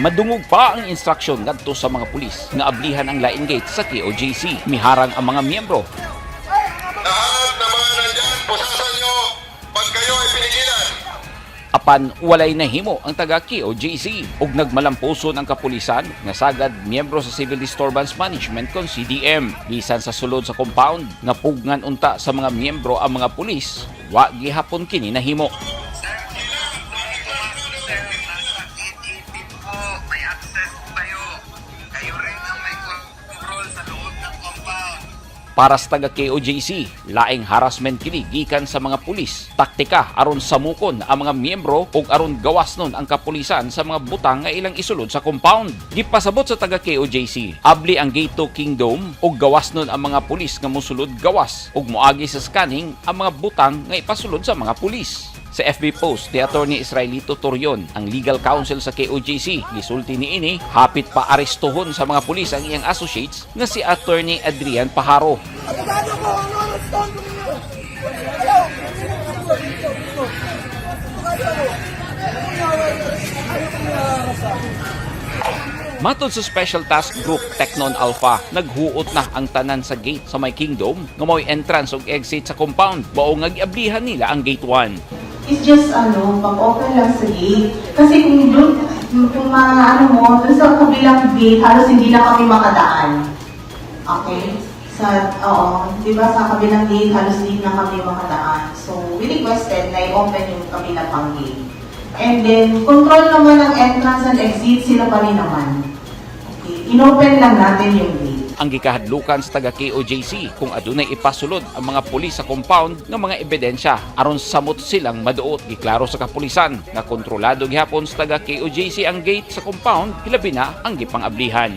Madungog pa ang instruksyon ngadto sa mga pulis nga ablihan ang laing gate sa KOJC. Miharang ang mga miyembro. Lahat na mga nandyan, pusasan nyo pag kayo ay pinigilan. Apan walay nahimo ang taga KOJC ug nagmalampuson ang kapulisan nga sagad miyembro sa Civil Disturbance Management kon CDM. Bisan sa sulod sa compound nga pugnan unta sa mga miyembro ang mga pulis, wa gihapon kini nahimo. May access kayo. Kayo rin ang may control sa loob ng compound. Para sa taga KOJC, laing harassment kini gikan sa mga pulis. Taktika aron samukon ang mga miyembro ug aron gawas nun ang kapulisan sa mga butang nga ilang isulod sa compound. Gipasabot sa taga KOJC, abli ang Gate to Kingdom ug gawas nun ang mga pulis nga mosulod gawas ug moagi sa scanning ang mga butang nga ipasulod sa mga pulis. Sa FB post ni Attorney Israelito Torion, ang legal counsel sa KOJC, gisulti niini hapit pa arestuhon sa mga pulis ang iyang associates nga si Attorney Adrian Pajaro. Matod sa Special Task Group Teknon Alpha, naghuot na ang tanan sa gate sa may Kingdom nga mo'y entrance ug exit sa compound. Bao nga giablihan nila ang Gate 1. It's just pag-open lang sa gate. Kasi kung dun sa kabilang gate, halos hindi na kami makadaan. Okay? Di ba sa kabilang gate, halos hindi na kami makadaan. So, we requested na i-open yung kabilang pang gate. And then, control naman ang entrance and exit, sila pa rin naman. Okay? In-open lang natin yung gate. Ang gikahadlukan sa taga KOJC kung adunay ipasulod ang mga pulis sa compound ng mga ebidensya aron samot silang maduot. Giklaro sa kapulisan na kontrolado gihapon sa taga KOJC ang gate sa compound, hilabi na ang gipangablihan.